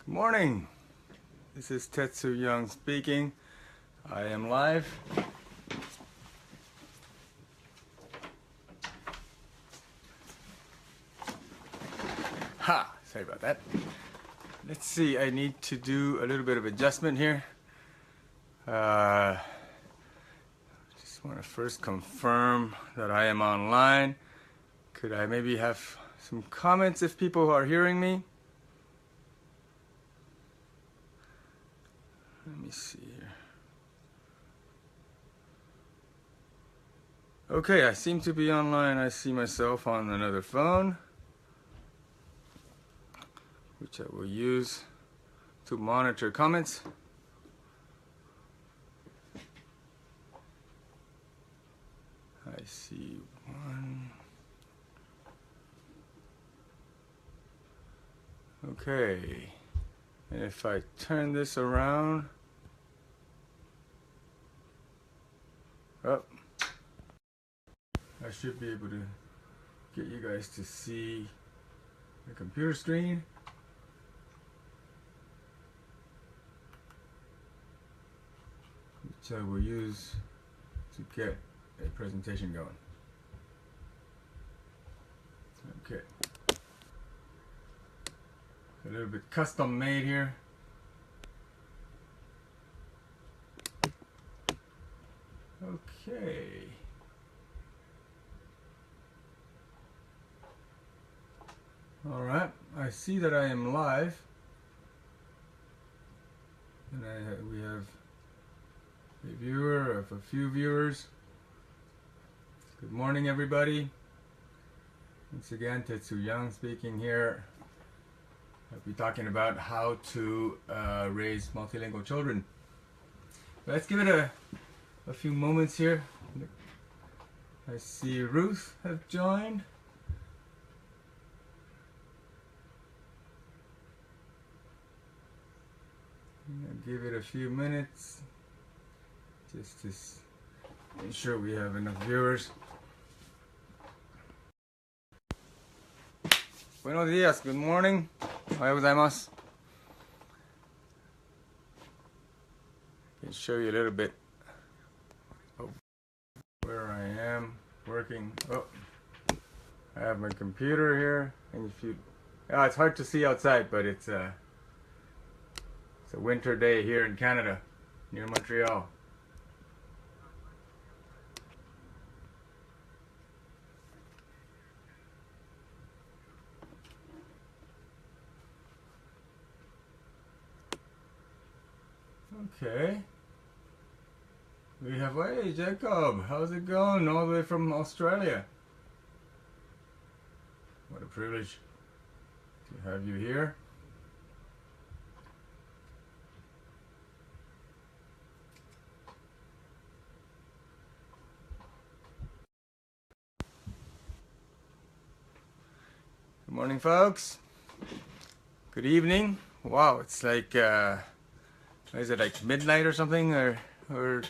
Good morning. This is Tetsu Young speaking. I am live. Sorry about that. Let's see, I need to do a little bit of adjustment here. Just want to first confirm that I am online. Could I maybe have some comments if people are hearing me? Let me see here. Okay, I seem to be online. I see myself on another phone, which I will use to monitor comments. I see one. Okay, and if I turn this around, I should be able to get you guys to see the computer screen. Which I will use to get a presentation going. Okay. A little bit custom made here. Okay. All right, I see that I am live, and we have a viewer of a few viewers. Good morning, everybody. Once again, Tetsu Young speaking here. I'll be talking about how to raise multilingual children. Let's give it a few moments here. I see Ruth have joined. I'll give it a few minutes just to ensure we have enough viewers. Buenos días, good morning. Ohayou gozaimasu. I can show you a little bit of where I am working. Oh, I have my computer here, and if you, it's hard to see outside, but it's a winter day here in Canada, near Montreal. Okay. We have, hey Jacob, how's it going? All the way from Australia. What a privilege to have you here. Good morning, folks. Good evening. Wow, it's like, is it like midnight or something, or 1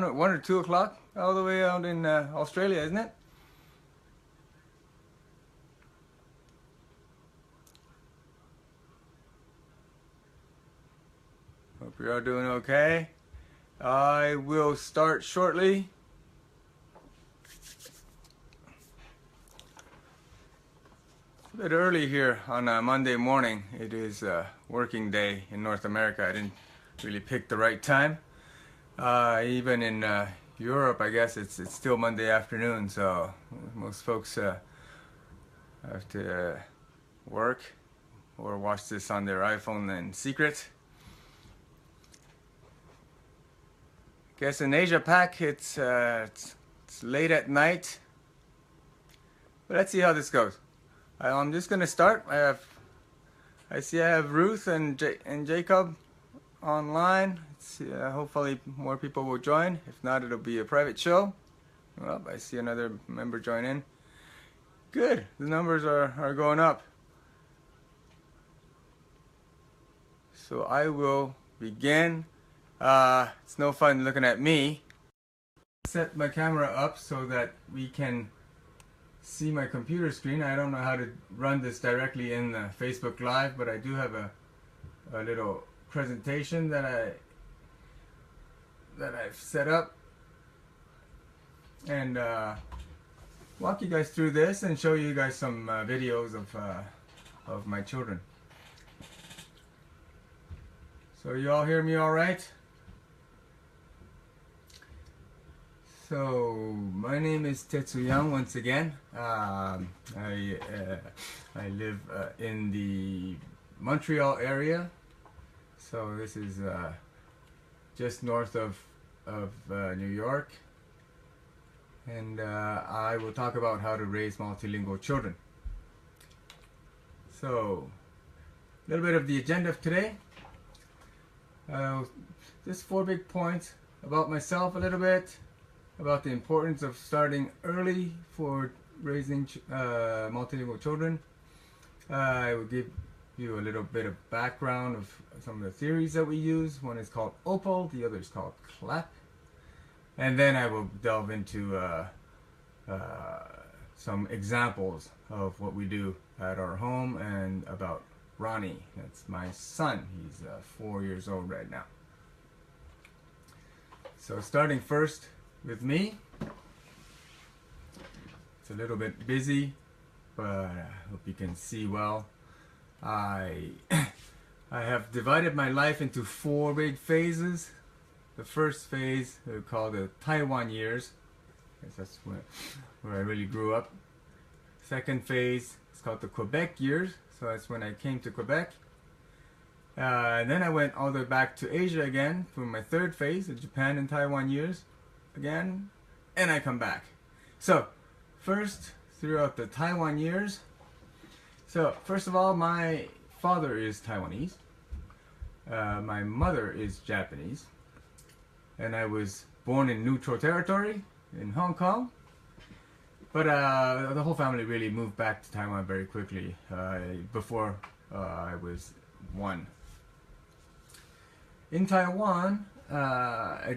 or 2 o'clock all the way out in Australia, isn't it? Hope you're all doing okay. I will start shortly. A bit early here on a Monday morning. It is a working day in North America. I didn't really pick the right time. Even in Europe, I guess it's still Monday afternoon, so most folks have to work or watch this on their iPhone in secret. Guess in Asia Pac it's late at night, but let's see how this goes. I'm just gonna start. I see I have Ruth and Jacob online. Hopefully more people will join. If not, it'll be a private show. Well, I see another member join in. Good, the numbers are going up. So I will begin. It's no fun looking at me. Set my camera up so that we can see my computer screen. I don't know how to run this directly in Facebook Live, but I do have a little presentation that I've set up, and walk you guys through this and show you guys some videos of my children. So you all hear me all right? So my name is Tetsu once again. I live in the Montreal area. So this is just north of New York. And I will talk about how to raise multilingual children. So a little bit of the agenda of today. Just 4 big points about myself a little bit, about the importance of starting early for raising multilingual children. I will give you a little bit of background of some of the theories that we use. One is called OPAL, the other is called CLAP. And then I will delve into some examples of what we do at our home and about Ronnie. That's my son. He's 4 years old right now. So starting first with me. It's a little bit busy, but I hope you can see well. I have divided my life into 4 big phases. The first phase we call the Taiwan years. I guess that's where I really grew up. Second phase is called the Quebec years. So that's when I came to Quebec. And then I went all the way back to Asia again for my third phase, the Japan and Taiwan years again. And I come back. So first, throughout the Taiwan years. So first of all, my father is Taiwanese. My mother is Japanese. And I was born in neutral territory in Hong Kong. But the whole family really moved back to Taiwan very quickly before I was 1. In Taiwan, I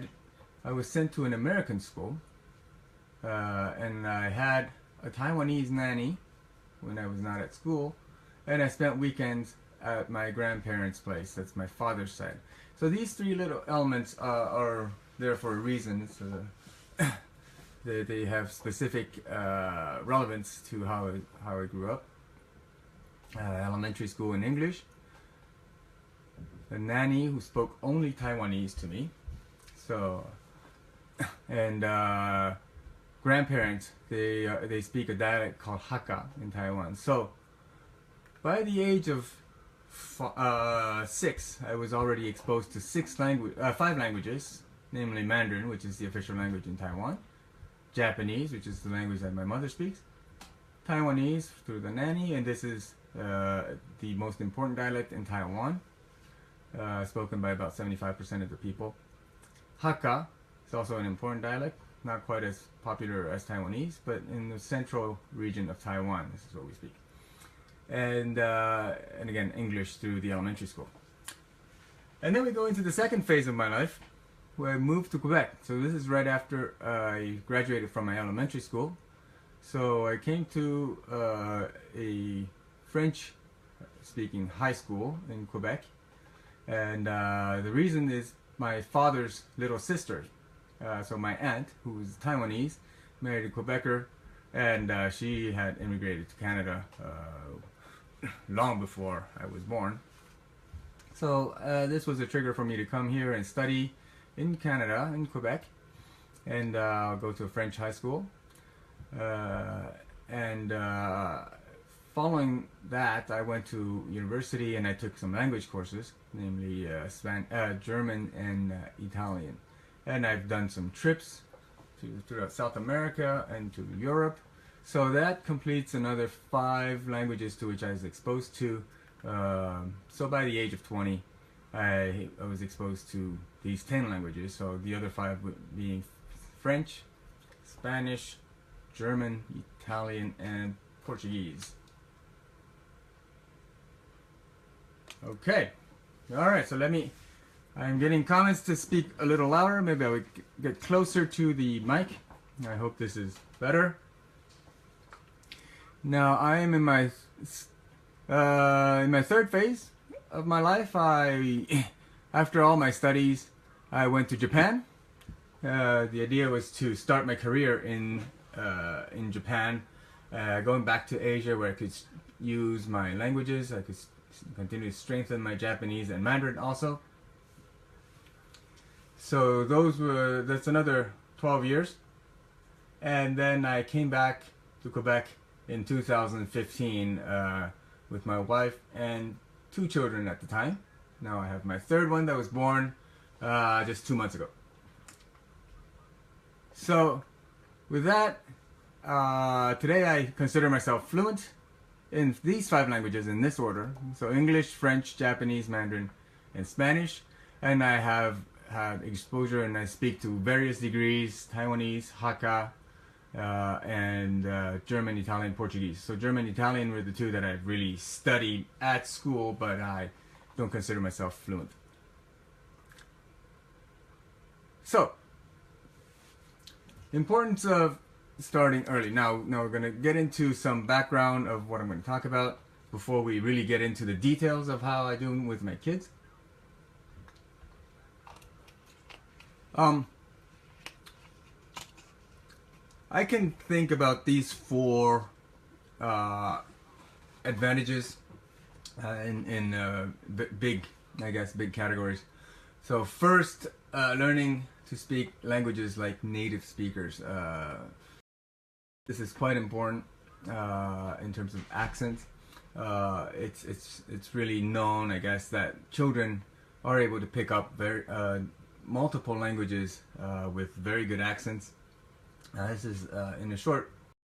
was sent to an American school, and I had a Taiwanese nanny when I was not at school, and I spent weekends at my grandparents' place. That's my father's side. So these 3 little elements are there for a reason. So they have specific relevance to how I grew up. Elementary school in English. A nanny who spoke only Taiwanese to me. So, and grandparents, they speak a dialect called Hakka in Taiwan. So, by the age of 6, I was already exposed to 5 languages, namely Mandarin, which is the official language in Taiwan. Japanese, which is the language that my mother speaks, Taiwanese through the nanny, and this is the most important dialect in Taiwan, spoken by about 75% of the people. Hakka is also an important dialect, not quite as popular as Taiwanese, but in the central region of Taiwan, this is what we speak. And again, English through the elementary school. And then we go into the second phase of my life, where I moved to Quebec. So this is right after I graduated from my elementary school. So I came to a French-speaking high school in Quebec. And the reason is my father's little sister. So my aunt, who was Taiwanese, married a Quebecer, and she had immigrated to Canada long before I was born. So this was a trigger for me to come here and study in Canada, in Quebec, and go to a French high school. Following that, I went to university and I took some language courses, namely German and Italian. And I've done some trips throughout South America and to Europe. So that completes another 5 languages to which I was exposed to. So by the age of 20, I was exposed to these 10 languages, so the other 5 being French, Spanish, German, Italian, and Portuguese. Okay, alright, so I'm getting comments to speak a little louder. Maybe I would get closer to the mic. I hope this is better. Now I am in my third phase of my life. After all my studies, I went to Japan. The idea was to start my career in Japan, going back to Asia where I could use my languages. I could continue to strengthen my Japanese and Mandarin also. So that's another 12 years. And then I came back to Quebec in 2015 with my wife and 2 children at the time. Now I have my third one that was born just 2 months ago. So with that, today I consider myself fluent in these 5 languages in this order. So English, French, Japanese, Mandarin, and Spanish. And I have had exposure and I speak to various degrees, Taiwanese, Hakka, and German, Italian, Portuguese. So German, Italian were the 2 that I've really studied at school, but I don't consider myself fluent. So, importance of starting early. Now we're going to get into some background of what I'm going to talk about before we really get into the details of how I do with my kids. I can think about these 4 advantages in big categories. So first, learning to speak languages like native speakers. This is quite important in terms of accents. It's really known, I guess, that children are able to pick up multiple languages with very good accents. This is in a short